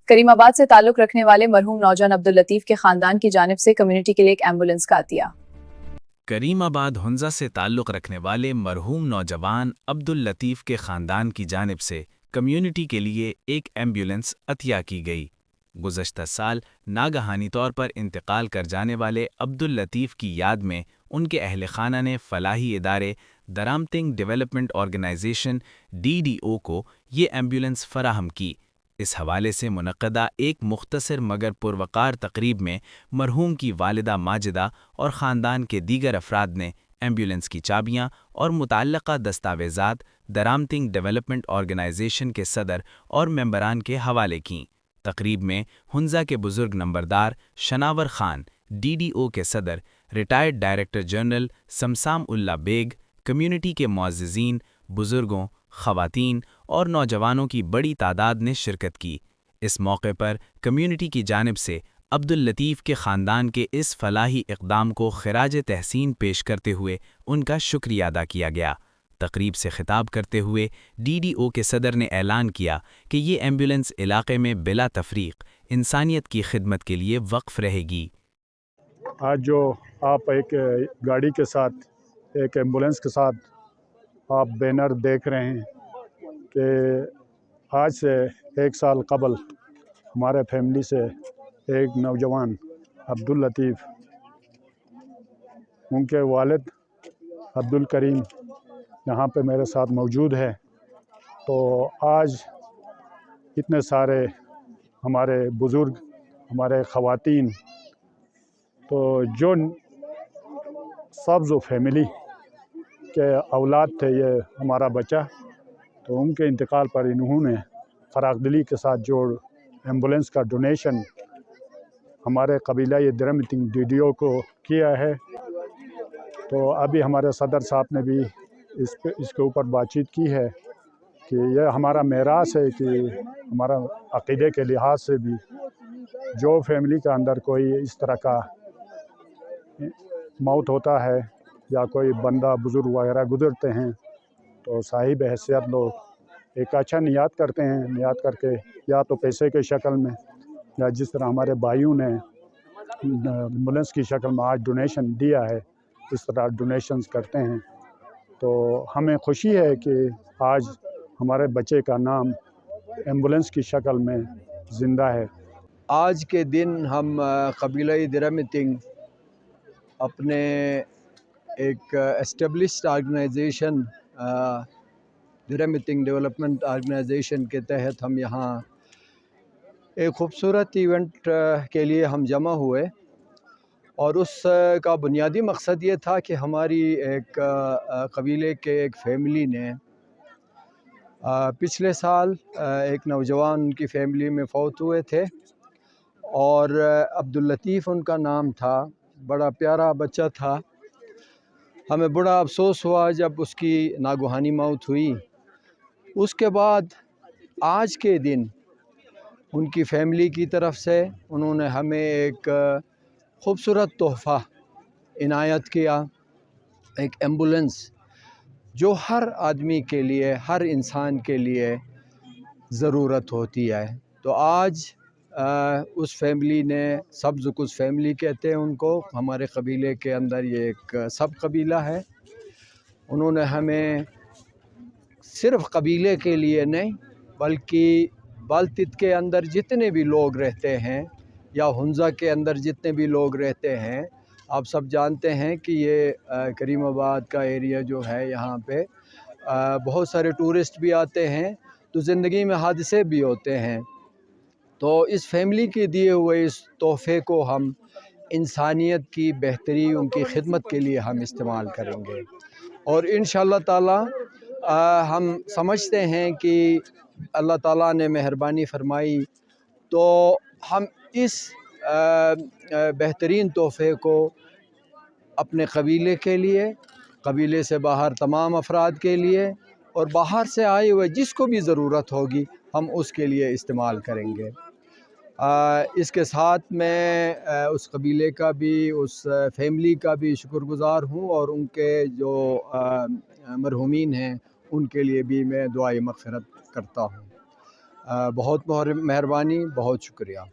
کریم آباد سے تعلق رکھنے والے مرحوم نوجوان عبداللطیف کے خاندان کی جانب سے کمیونٹی کے لیے ایک ایمبولینس کا عطیہ۔ کریم آباد ہنزا سے تعلق رکھنے والے مرحوم نوجوان عبداللطیف کے خاندان کی جانب سے کمیونٹی کے لیے ایک ایمبولینس عطیہ کی گئی۔ گزشتہ سال ناگہانی طور پر انتقال کر جانے والے عبداللطیف کی یاد میں ان کے اہل خانہ نے فلاحی ادارے درامتنگ ڈیولپمنٹ آرگنائزیشن DDO کو یہ ایمبولینس فراہم کی۔ اس حوالے سے منعقدہ ایک مختصر مگر پروقار تقریب میں مرحوم کی والدہ ماجدہ اور خاندان کے دیگر افراد نے ایمبولینس کی چابیاں اور متعلقہ دستاویزات درامتنگ ڈیولپمنٹ آرگنائزیشن کے صدر اور ممبران کے حوالے کیں۔ تقریب میں ہنزا کے بزرگ نمبردار شناور خان، DDO کے صدر ریٹائرڈ ڈائریکٹر جنرل سمسام اللہ بیگ، کمیونٹی کے معززین، بزرگوں، خواتین اور نوجوانوں کی بڑی تعداد نے شرکت کی۔ اس موقع پر کمیونٹی کی جانب سے عبداللطیف کے خاندان کے اس فلاحی اقدام کو خراج تحسین پیش کرتے ہوئے ان کا شکریہ ادا کیا گیا۔ تقریب سے خطاب کرتے ہوئے DDO کے صدر نے اعلان کیا کہ یہ ایمبولینس علاقے میں بلا تفریق انسانیت کی خدمت کے لیے وقف رہے گی۔ آج جو آپ ایک گاڑی کے ساتھ، ایک ایمبولینس کے ساتھ آپ بینر دیکھ رہے ہیں کہ آج سے 1 سال قبل ہمارے فیملی سے ایک نوجوان عبداللطیف، ان کے والد عبدالکریم یہاں پہ میرے ساتھ موجود ہے۔ تو آج اتنے سارے ہمارے بزرگ، ہمارے خواتین، تو جو سبز و فیملی کے اولاد تھے، یہ ہمارا بچہ، تو ان کے انتقال پر انہوں نے فراخ دلی کے ساتھ جو ایمبولینس کا ڈونیشن ہمارے قبیلہ درامتنگ DDO کو کیا ہے۔ تو ابھی ہمارے صدر صاحب نے بھی اس کے اوپر بات چیت کی ہے کہ یہ ہمارا میراث ہے کہ ہمارا عقیدے کے لحاظ سے بھی جو فیملی کے اندر کوئی اس طرح کا موت ہوتا ہے یا کوئی بندہ بزرگ وغیرہ گزرتے ہیں، تو صاحب حیثیت لوگ ایک اچھا نیت کرتے ہیں، نیت کر کے یا تو پیسے کے شکل میں یا جس طرح ہمارے بھائیوں نے ایمبولینس کی شکل میں آج ڈونیشن دیا ہے، اس طرح ڈونیشنز کرتے ہیں۔ تو ہمیں خوشی ہے کہ آج ہمارے بچے کا نام ایمبولینس کی شکل میں زندہ ہے۔ آج کے دن ہم قبیلہ درامتنگ اپنے ایک اسٹیبلشڈ آرگنائزیشن درامتنگ ڈیولپمنٹ آرگنائزیشن کے تحت ہم یہاں ایک خوبصورت ایونٹ کے لیے ہم جمع ہوئے، اور اس کا بنیادی مقصد یہ تھا کہ ہماری ایک قبیلے کے ایک فیملی نے پچھلے سال ایک نوجوان ان کی فیملی میں فوت ہوئے تھے، اور عبداللطیف ان کا نام تھا، بڑا پیارا بچہ تھا۔ ہمیں بڑا افسوس ہوا جب اس کی ناگہانی موت ہوئی۔ اس کے بعد آج کے دن ان کی فیملی کی طرف سے انہوں نے ہمیں ایک خوبصورت تحفہ عنایت کیا، ایک ایمبولینس جو ہر آدمی کے لیے، ہر انسان کے لیے ضرورت ہوتی ہے۔ تو آج اس فیملی نے، سبز کچھ فیملی کہتے ہیں ان کو، ہمارے قبیلے کے اندر یہ ایک سب قبیلہ ہے، انہوں نے ہمیں صرف قبیلے کے لیے نہیں بلکہ بالتت کے اندر جتنے بھی لوگ رہتے ہیں یا ہنزا کے اندر جتنے بھی لوگ رہتے ہیں، آپ سب جانتے ہیں کہ یہ کریم آباد کا ایریا جو ہے، یہاں پہ بہت سارے ٹورسٹ بھی آتے ہیں، تو زندگی میں حادثے بھی ہوتے ہیں۔ تو اس فیملی کے دیے ہوئے اس تحفے کو ہم انسانیت کی بہتری، ان کی خدمت کے لیے ہم استعمال کریں گے، اور انشاءاللہ تعالی ہم سمجھتے ہیں کہ اللہ تعالیٰ نے مہربانی فرمائی تو ہم اس بہترین تحفے کو اپنے قبیلے کے لیے، قبیلے سے باہر تمام افراد کے لیے، اور باہر سے آئے ہوئے جس کو بھی ضرورت ہوگی ہم اس کے لیے استعمال کریں گے۔ اس کے ساتھ میں اس قبیلے کا بھی، اس فیملی کا بھی شکر گزار ہوں، اور ان کے جو مرحومین ہیں ان کے لیے بھی میں دعائے مغفرت کرتا ہوں۔ بہت مہربانی، بہت شکریہ۔